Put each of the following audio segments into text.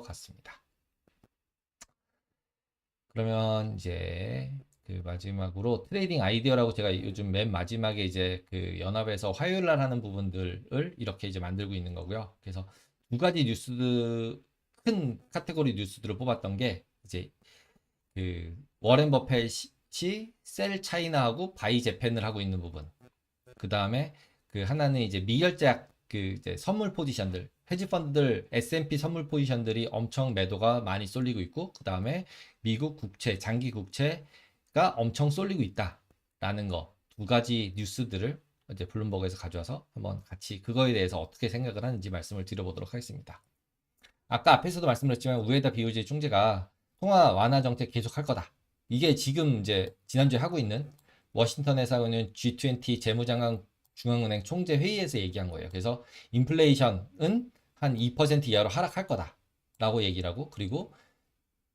같습니다. 그러면 이제 그 마지막으로 트레이딩 아이디어라고 제가 요즘 맨 마지막에 이제 그 연합에서 화요일 날 하는 부분들을 이렇게 이제 만들고 있는 거고요. 그래서 두 가지 뉴스들, 큰 카테고리 뉴스들을 뽑았던 게 이제 그 워렌 버펫이 셀 차이나하고 바이 재팬을 하고 있는 부분. 그 다음에 그 하나는 이제 미결제약 그 이제 선물 포지션들, 헤지 펀드들 S&P 선물 포지션들이 엄청 매도가 많이 쏠리고 있고, 그 다음에 미국 국채, 장기 국채가 엄청 쏠리고 있다라는 거 두 가지 뉴스들을 이제 블룸버그에서 가져와서 한번 같이 그거에 대해서 어떻게 생각을 하는지 말씀을 드려보도록 하겠습니다. 아까 앞에서도 말씀드렸지만 우에다 BOJ 총재가 통화 완화 정책 계속할 거다. 이게 지금 이제 지난주에 하고 있는 워싱턴에서 하고 있는 G20 재무장관 중앙은행 총재 회의에서 얘기한 거예요. 그래서 인플레이션은 한 2% 이하로 하락할 거다라고 얘기를 하고, 그리고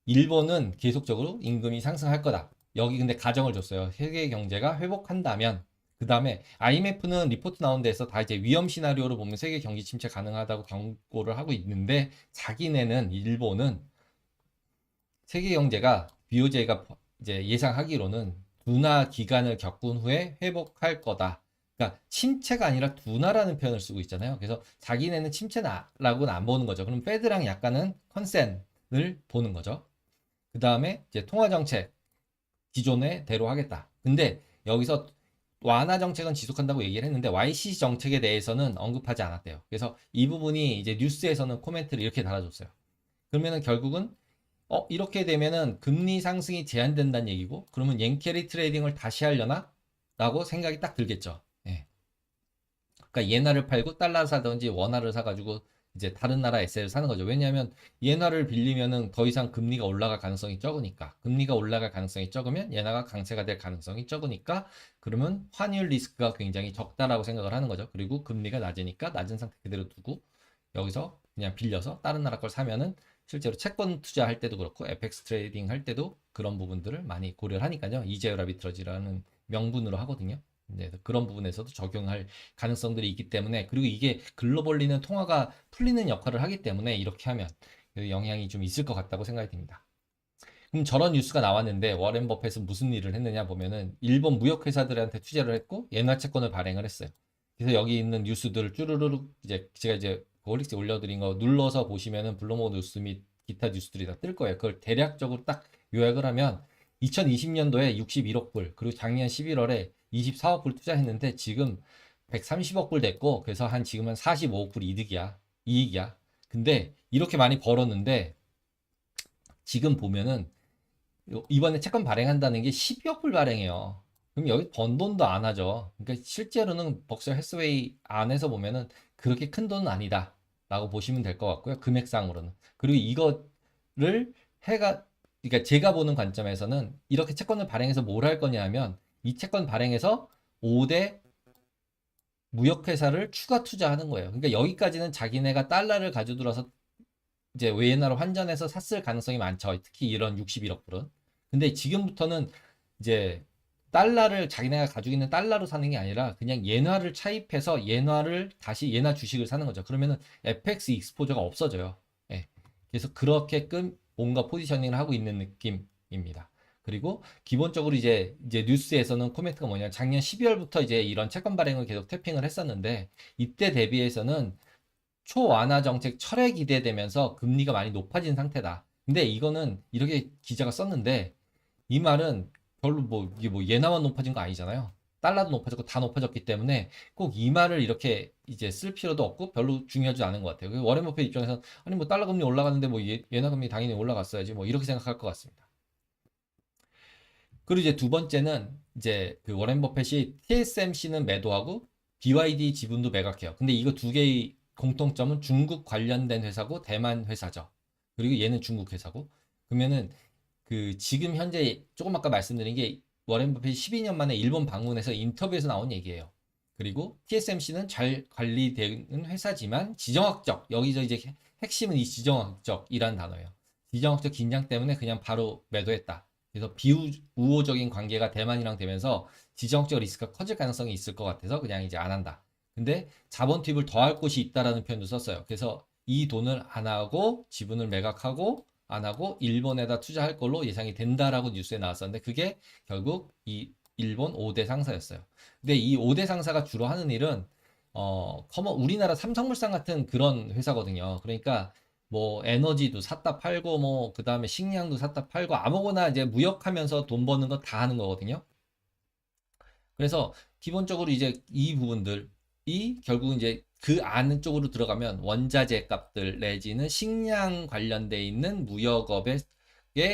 일본은 계속적으로 임금이 상승할 거다. 여기 근데 가정을 줬어요. 세계 경제가 회복한다면. 그 다음에 IMF는 리포트 나온 데서 다 이제 위험 시나리오를 보면 세계 경기 침체 가능하다고 경고를 하고 있는데, 자기네는 일본은 세계 경제가 BOJ가 이제 예상하기로는 둔화 기간을 겪은 후에 회복할 거다. 그러니까 침체가 아니라 둔화라는 표현을 쓰고 있잖아요. 그래서 자기네는 침체라고는 안 보는 거죠. 그럼 페드랑 약간은 컨센을 보는 거죠. 그 다음에 이제 통화 정책 기존의 대로 하겠다. 근데 여기서 완화 정책은 지속한다고 얘기를 했는데 YCC 정책에 대해서는 언급하지 않았대요. 그래서 이 부분이 이제 뉴스에서는 코멘트를 이렇게 달아줬어요. 그러면은 결국은 이렇게 되면은 금리 상승이 제한된다는 얘기고, 그러면 옌캐리 트레이딩을 다시 하려나? 라고 생각이 딱 들겠죠. 예. 그러니까 예나를 팔고 달러를 사든지 원화를 사가지고 이제 다른 나라 에세를 사는 거죠. 왜냐하면 예나를 빌리면은 더 이상 금리가 올라갈 가능성이 적으니까. 금리가 올라갈 가능성이 적으면 예나가 강세가 될 가능성이 적으니까, 그러면 환율 리스크가 굉장히 적다라고 생각을 하는 거죠. 그리고 금리가 낮으니까 낮은 상태 그대로 두고 여기서 그냥 빌려서 다른 나라 걸 사면은 실제로 채권 투자할 때도 그렇고 FX 트레이딩 할 때도 그런 부분들을 많이 고려를 하니까요. 이재율 아비트러지라는 명분으로 하거든요. 네, 그런 부분에서도 적용할 가능성들이 있기 때문에, 그리고 이게 글로벌리는 통화가 풀리는 역할을 하기 때문에 이렇게 하면 영향이 좀 있을 것 같다고 생각이 듭니다. 그럼 저런 뉴스가 나왔는데 워렌 버핏은 무슨 일을 했느냐 보면은 일본 무역회사들한테 투자를 했고 예나 채권을 발행을 했어요. 그래서 여기 있는 뉴스들을 쭈루루룩 이제 제가 이제 홀릭스에 올려드린 거 눌러서 보시면은 블로머 뉴스 및 기타 뉴스들이 다 뜰 거예요. 그걸 대략적으로 딱 요약을 하면 2020년도에 61억 불, 그리고 작년 11월에 24억 불 투자했는데 지금 130억 불 됐고, 그래서 한 지금은 45억 불 이익이야. 근데 이렇게 많이 벌었는데 지금 보면은 이번에 채권 발행한다는 게 12억 불 발행해요. 그럼 여기 번 돈도 안 하죠. 그러니까 실제로는 벅셔 해스웨이 안에서 보면은 그렇게 큰 돈은 아니다 라고 보시면 될 것 같고요. 금액상으로는. 그리고 이거를 해가, 그러니까 제가 보는 관점에서는 이렇게 채권을 발행해서 뭘 할 거냐 하면, 이 채권 발행해서 5대 무역회사를 추가 투자하는 거예요. 그러니까 여기까지는 자기네가 달러를 가져들어서 이제 외환으로 환전해서 샀을 가능성이 많죠. 특히 이런 61억 불은. 근데 지금부터는 이제 달러를 자기네가 가지고 있는 달러로 사는 게 아니라 그냥 엔화를 차입해서 엔화를 다시 엔화 주식을 사는 거죠. 그러면은 FX 익스포저가 없어져요. 예. 그래서 그렇게끔 뭔가 포지셔닝을 하고 있는 느낌입니다. 그리고 기본적으로 이제 뉴스에서는 코멘트가 뭐냐, 작년 12월부터 이제 이런 채권 발행을 계속 태핑을 했었는데 이때 대비해서는 초완화 정책 철회 기대되면서 금리가 많이 높아진 상태다. 근데 이거는 이렇게 기자가 썼는데, 이 말은 별로 뭐 이게 뭐 예나만 높아진 거 아니잖아요. 달러도 높아졌고 다 높아졌기 때문에 꼭 이 말을 이렇게 이제 쓸 필요도 없고 별로 중요하지 않은 것 같아요. 워렌 버핏 입장에서는 아니 뭐 달러 금리 올라가는데 뭐 예나 금리 당연히 올라갔어야지 뭐 이렇게 생각할 것 같습니다. 그리고 이제 두 번째는 이제 그 워렌 버핏이 TSMC는 매도하고 BYD 지분도 매각해요. 근데 이거 두 개의 공통점은 중국 관련된 회사고 대만 회사죠. 그리고 얘는 중국 회사고. 그러면은 그 지금 현재 조금 아까 말씀드린 게 워렌 버핏이 12년 만에 일본 방문해서 인터뷰에서 나온 얘기예요. 그리고 TSMC는 잘 관리되는 회사지만 지정학적, 여기서 이제 핵심은 이 지정학적이라는 단어예요. 지정학적 긴장 때문에 그냥 바로 매도했다. 그래서 비우호적인 관계가 대만이랑 되면서 지정학적 리스크가 커질 가능성이 있을 것 같아서 그냥 이제 안 한다. 근데 자본 투입을 더 할 곳이 있다라는 표현도 썼어요. 그래서 이 돈을 안 하고 지분을 매각하고 안 하고 일본에다 투자할 걸로 예상이 된다라고 뉴스에 나왔었는데 그게 결국 이 일본 5대 상사였어요. 근데 이 5대 상사가 주로 하는 일은 우리나라 삼성물산 같은 그런 회사거든요. 그러니까 뭐 에너지도 샀다 팔고 뭐 그다음에 식량도 샀다 팔고 아무거나 이제 무역하면서 돈 버는 거 다 하는 거거든요. 그래서 기본적으로 이제 이 부분들이 결국 이제 그 안쪽으로 들어가면 원자재 값들 내지는 식량 관련돼 있는 무역업에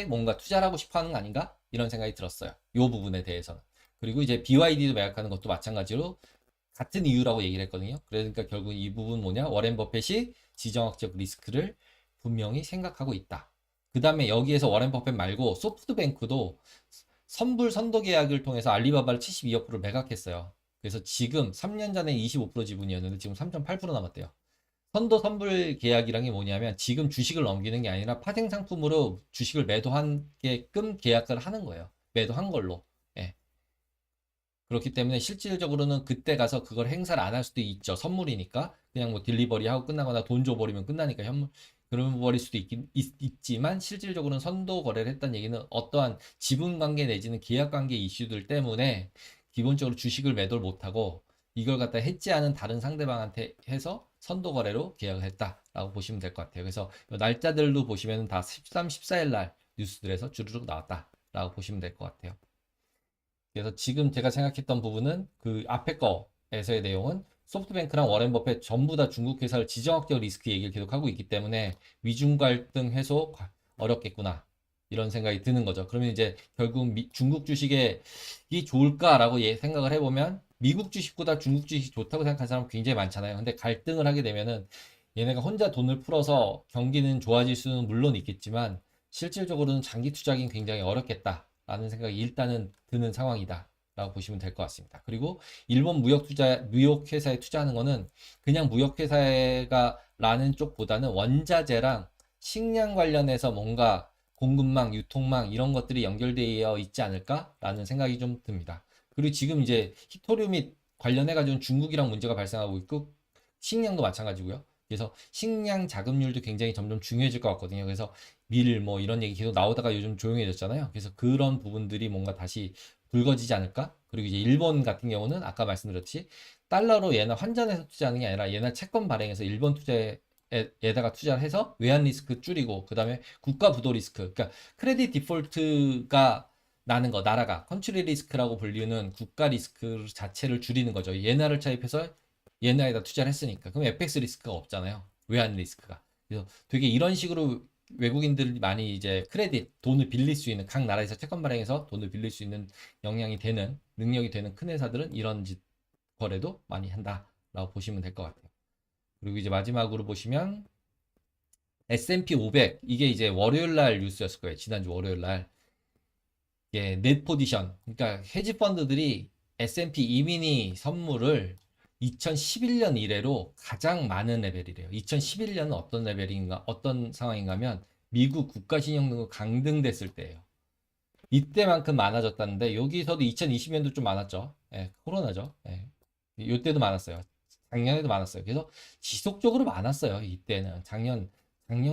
뭔가 투자를 하고 싶어 하는 거 아닌가? 이런 생각이 들었어요. 이 부분에 대해서는. 그리고 이제 BYD도 매각하는 것도 마찬가지로 같은 이유라고 얘기를 했거든요. 그러니까 결국 이 부분 뭐냐? 워렌 버핏이 지정학적 리스크를 분명히 생각하고 있다. 그 다음에 여기에서 워렌 버핏 말고 소프트뱅크도 선불 선도 계약을 통해서 알리바바를 72억으로 매각했어요. 그래서 지금 3년 전에 25% 지분이었는데 지금 3.8% 남았대요. 선도 선불 계약이란 게 뭐냐면 지금 주식을 넘기는 게 아니라 파생 상품으로 주식을 매도하게끔 계약을 하는 거예요. 매도한 걸로. 예. 그렇기 때문에 실질적으로는 그때 가서 그걸 행사를 안 할 수도 있죠. 선물이니까. 그냥 뭐 딜리버리 하고 끝나거나 돈 줘버리면 끝나니까 그런 버릴 수도 있지만 실질적으로는 선도 거래를 했다는 얘기는 어떠한 지분 관계 내지는 계약 관계 이슈들 때문에 기본적으로 주식을 매도를 못하고 이걸 갖다 해지하는 다른 상대방한테 해서 선도 거래로 계약을 했다라고 보시면 될 것 같아요. 그래서 날짜들도 보시면 다 13, 14일 날 뉴스들에서 주르륵 나왔다라고 보시면 될 것 같아요. 그래서 지금 제가 생각했던 부분은 그 앞에 거에서의 내용은 소프트뱅크랑 워렌 버핏 전부 다 중국 회사를 지정학적 리스크 얘기를 계속하고 있기 때문에 미중 갈등 해소 어렵겠구나. 이런 생각이 드는 거죠. 그러면 이제 결국 중국 주식이 좋을까라고 생각을 해보면 미국 주식보다 중국 주식이 좋다고 생각하는 사람 굉장히 많잖아요. 근데 갈등을 하게 되면은 얘네가 혼자 돈을 풀어서 경기는 좋아질 수는 물론 있겠지만 실질적으로는 장기 투자하기는 굉장히 어렵겠다라는 생각이 일단은 드는 상황이다라고 보시면 될 것 같습니다. 그리고 일본 무역 회사에 투자하는 거는 그냥 무역 회사가 라는 쪽보다는 원자재랑 식량 관련해서 뭔가 공급망, 유통망 이런 것들이 연결되어 있지 않을까라는 생각이 좀 듭니다. 그리고 지금 이제 히토리움이 관련해 가지고 중국이랑 문제가 발생하고 있고 식량도 마찬가지고요. 그래서 식량 자급률도 굉장히 점점 중요해질 것 같거든요. 그래서 밀 뭐 이런 얘기 계속 나오다가 요즘 조용해졌잖아요. 그래서 그런 부분들이 뭔가 다시 불거지지 않을까? 그리고 이제 일본 같은 경우는 아까 말씀드렸듯이 달러로 얘나 환전해서 투자하는 게 아니라 얘나 채권 발행해서 일본 투자에다가 투자를 해서 외환 리스크 줄이고 그다음에 국가 부도 리스크 그러니까 크레딧 디폴트가 나는 거 나라가 컨트리 리스크라고 불리는 국가 리스크 자체를 줄이는 거죠. 예나를 차입해서 예나에다 투자를 했으니까 그럼 FX 리스크가 없잖아요. 외환 리스크가. 그래서 되게 이런 식으로 외국인들이 많이 이제 크레딧 돈을 빌릴 수 있는 각 나라에서 채권 발행해서 돈을 빌릴 수 있는 역량이 되는 능력이 되는 큰 회사들은 이런 거래도 많이 한다라고 보시면 될 것 같아요. 그리고 이제 마지막으로 보시면 S&P 500 이게 이제 월요일 날 뉴스였을 거예요. 지난주 월요일 날. 예, 넷 포지션. 그러니까 헤지 펀드들이 S&P 이미니 선물을 2011년 이래로 가장 많은 레벨이래요. 2011년은 어떤 레벨인가, 어떤 상황인가 하면 미국 국가신용등급 강등됐을 때예요. 이때만큼 많아졌다는데 여기서도 2020년도 좀 많았죠. 예, 코로나죠. 예. 이때도 많았어요. 작년에도 많았어요. 그래서 지속적으로 많았어요. 이때는 작년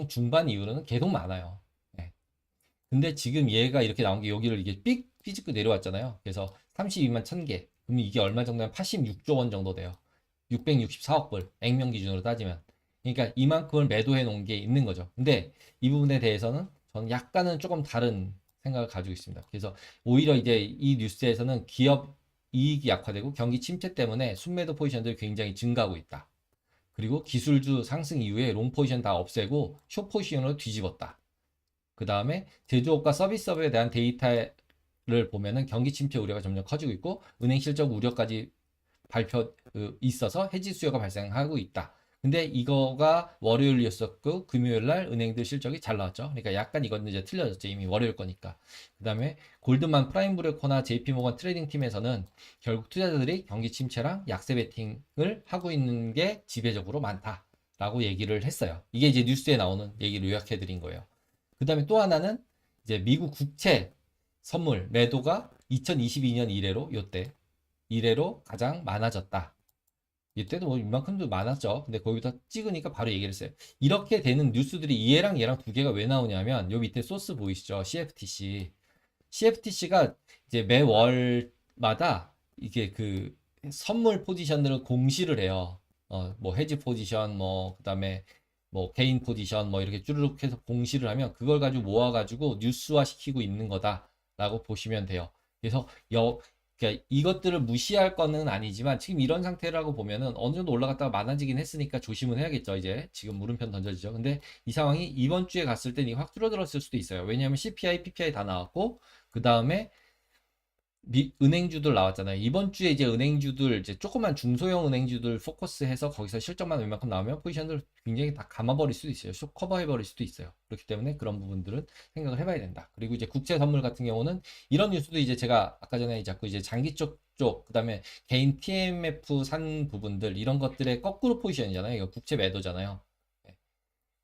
중반 이후로는 계속 많아요. 예. 근데 지금 얘가 이렇게 나온 게 여기를 이게 삐집고 내려왔잖아요. 그래서 32만 1000개. 그럼 이게 얼마 정도면 86조 원 정도 돼요. 664억 불. 액면 기준으로 따지면. 그러니까 이만큼을 매도해 놓은 게 있는 거죠. 근데 이 부분에 대해서는 저는 약간은 조금 다른 생각을 가지고 있습니다. 그래서 오히려 이제 이 뉴스에서는 기업 이익이 약화되고 경기 침체 때문에 순매도 포지션들이 굉장히 증가하고 있다. 그리고 기술주 상승 이후에 롱 포지션 다 없애고 숏 포지션으로 뒤집었다. 그 다음에 제조업과 서비스업에 대한 데이터를 보면은 경기 침체 우려가 점점 커지고 있고 은행 실적 우려까지 있어서 해지 수요가 발생하고 있다. 근데 이거가 월요일이었었고 금요일 날 은행들 실적이 잘 나왔죠. 그러니까 약간 이건 이제 틀려졌죠. 이미 월요일 거니까. 그다음에 골드만 프라임브레코나 JP모건 트레이딩 팀에서는 결국 투자자들이 경기 침체랑 약세 베팅을 하고 있는 게 지배적으로 많다라고 얘기를 했어요. 이게 이제 뉴스에 나오는 얘기를 요약해 드린 거예요. 그다음에 또 하나는 이제 미국 국채 선물 매도가 2022년 이래로 요때 이래로 가장 많아졌다. 이때도 뭐 이만큼도 많았죠. 근데 거기다 찍으니까 바로 얘기를 했어요. 이렇게 되는 뉴스들이 얘랑 얘랑 두 개가 왜 나오냐면 요 밑에 소스 보이시죠? CFTC. CFTC가 이제 매월마다 이게 그 선물 포지션들을 공시를 해요. 뭐 헤지 포지션, 뭐 그다음에 뭐 개인 포지션, 뭐 이렇게 쭈르륵 해서 공시를 하면 그걸 가지고 모아가지고 뉴스화 시키고 있는 거다라고 보시면 돼요. 그래서 그러니까 이것들을 무시할 거는 아니지만 지금 이런 상태라고 보면은 어느 정도 올라갔다가 많아지긴 했으니까 조심은 해야겠죠. 이제 지금 물음표 던져지죠. 근데 이 상황이 이번 주에 갔을 때 이게 확 줄어들었을 수도 있어요. 왜냐하면 CPI, PPI 다 나왔고 그 다음에 은행주들 나왔잖아요. 이번 주에 이제 은행주들, 이제 조그만 중소형 은행주들 포커스해서 거기서 실적만 웬만큼 나오면 포지션들 굉장히 다 감아버릴 수도 있어요. 쇼 커버해버릴 수도 있어요. 그렇기 때문에 그런 부분들은 생각을 해봐야 된다. 그리고 이제 국채 선물 같은 경우는 이런 뉴스도 이제 제가 아까 전에 자꾸 이제 장기 쪽, 그 다음에 개인 TMF 산 부분들, 이런 것들의 거꾸로 포지션이잖아요. 이거 국채 매도잖아요. 네.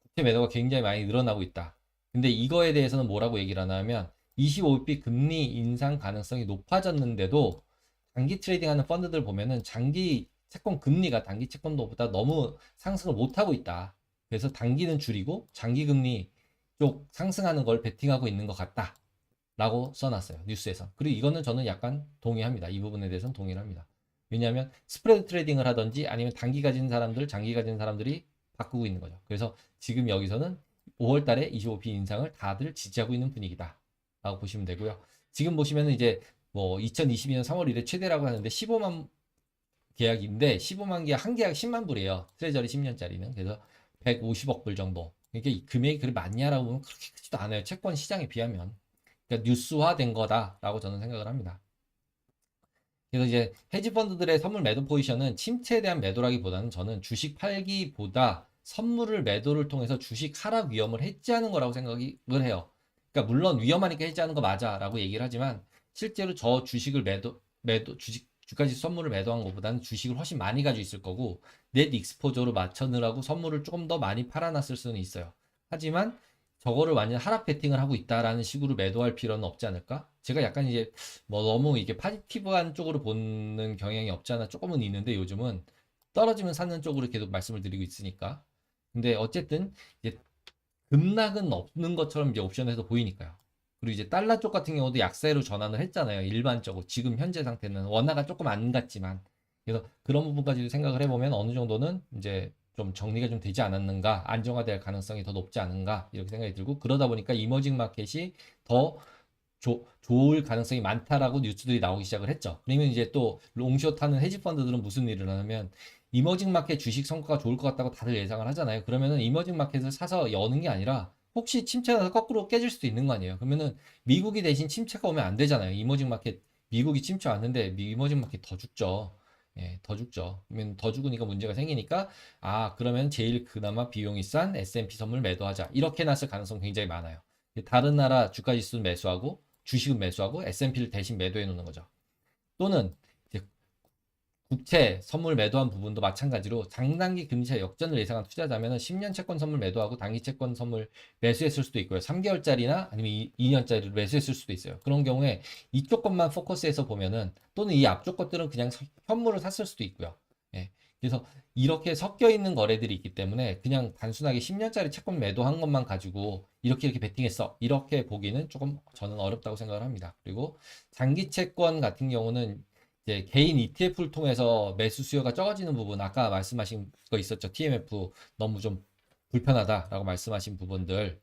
국채 매도가 굉장히 많이 늘어나고 있다. 근데 이거에 대해서는 뭐라고 얘기를 하냐면 25비 금리 인상 가능성이 높아졌는데도 장기 트레이딩하는 펀드들 보면은 장기 채권 금리가 단기 채권도보다 너무 상승을 못하고 있다. 그래서 단기는 줄이고 장기 금리 쪽 상승하는 걸 베팅하고 있는 것 같다. 라고 써놨어요. 뉴스에서. 그리고 이거는 저는 약간 동의합니다. 이 부분에 대해서는 동의를 합니다. 왜냐하면 스프레드 트레이딩을 하든지 아니면 단기 가진 사람들, 장기 가진 사람들이 바꾸고 있는 거죠. 그래서 지금 여기서는 5월 달에 25p 인상을 다들 지지하고 있는 분위기다. 라고 보시면 되고요. 지금 보시면은 이제 뭐 2022년 3월 1일 최대라고 하는데 15만 계약인데 15만 계약 한 계약 10만 불이에요. 트레저리 10년짜리는. 그래서 150억 불 정도. 이게 이 금액이 그리 많냐라고 보면 그렇게 크지도 않아요. 채권 시장에 비하면. 그러니까 뉴스화된 거다라고 저는 생각을 합니다. 그래서 이제 헤지 펀드들의 선물 매도 포지션은 침체에 대한 매도라기보다는 저는 주식 팔기보다 선물을 매도를 통해서 주식 하락 위험을 해지하는 거라고 생각을 해요. 그러니까 물론 위험하니까 해지하는 거 맞아라고 얘기를 하지만 실제로 저 주식을 주가지 선물을 매도한 것보다는 주식을 훨씬 많이 가지고 있을 거고 넷 익스포저로 맞춰 넣으라고 선물을 조금 더 많이 팔아놨을 수는 있어요. 하지만 저거를 완전 하락 베팅을 하고 있다라는 식으로 매도할 필요는 없지 않을까? 제가 약간 이제 뭐 너무 이게 파지티브한 쪽으로 보는 경향이 없지 않아 조금은 있는데 요즘은 떨어지면 사는 쪽으로 계속 말씀을 드리고 있으니까. 근데 어쨌든 이제 급락은 없는 것처럼 이제 옵션에서 보이니까요. 그리고 이제 달러 쪽 같은 경우도 약세로 전환을 했잖아요. 일반적으로 지금 현재 상태는 원화가 조금 안 갔지만 그래서 그런 부분까지도 생각을 해보면 어느 정도는 이제 좀 정리가 좀 되지 않았는가, 안정화될 가능성이 더 높지 않은가 이렇게 생각이 들고 그러다 보니까 이머징 마켓이 더 좋을 가능성이 많다라고 뉴스들이 나오기 시작을 했죠. 그러면 이제 또 롱숏 하는 헤지 펀드들은 무슨 일을 하냐면 이머징 마켓 주식 성과가 좋을 것 같다고 다들 예상을 하잖아요. 그러면은 이머징 마켓을 사서 여는 게 아니라 혹시 침체가 나서 거꾸로 깨질 수도 있는 거 아니에요. 그러면은 미국이 대신 침체가 오면 안 되잖아요. 이머징 마켓 미국이 침체 왔는데 이머징 마켓 더 죽죠. 예, 더 죽죠. 그러면 더 죽으니까 문제가 생기니까 그러면 제일 그나마 비용이 싼 S&P 선물 매도하자. 이렇게 났을 가능성 굉장히 많아요. 다른 나라 주가 지수는 매수하고 주식은 매수하고 S&P를 대신 매도해 놓는 거죠. 또는 이제 국채 선물 매도한 부분도 마찬가지로 장단기 금리차 역전을 예상한 투자자면은 10년 채권 선물 매도하고 단기 채권 선물 매수했을 수도 있고요. 3개월짜리나 아니면 2년짜리를 매수했을 수도 있어요. 그런 경우에 이쪽 것만 포커스해서 보면은 또는 이 앞쪽 것들은 그냥 현물을 샀을 수도 있고요. 예. 그래서 이렇게 섞여 있는 거래들이 있기 때문에 그냥 단순하게 10년짜리 채권 매도한 것만 가지고 이렇게 베팅했어. 이렇게 보기는 조금 저는 어렵다고 생각을 합니다. 그리고 장기 채권 같은 경우는 이제 개인 ETF를 통해서 매수 수요가 적어지는 부분, 아까 말씀하신 거 있었죠. TMF 너무 좀 불편하다라고 말씀하신 부분들.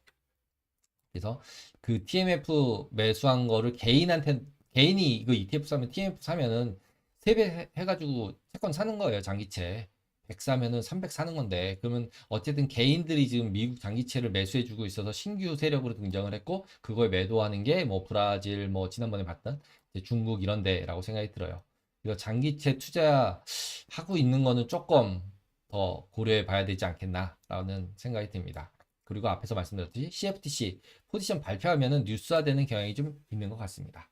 그래서 그 TMF 매수한 거를 개인이 이거 ETF 사면 TMF 사면은 3배 해가지고 채권 사는 거예요. 장기채. 100 사면은 300 사는 건데, 그러면 어쨌든 개인들이 지금 미국 장기채를 매수해주고 있어서 신규 세력으로 등장을 했고, 그걸 매도하는 게 뭐 브라질, 뭐 지난번에 봤던 중국 이런 데라고 생각이 들어요. 그래서 장기채 투자하고 있는 거는 조금 더 고려해 봐야 되지 않겠나라는 생각이 듭니다. 그리고 앞에서 말씀드렸듯이 CFTC 포지션 발표하면은 뉴스화되는 경향이 좀 있는 것 같습니다.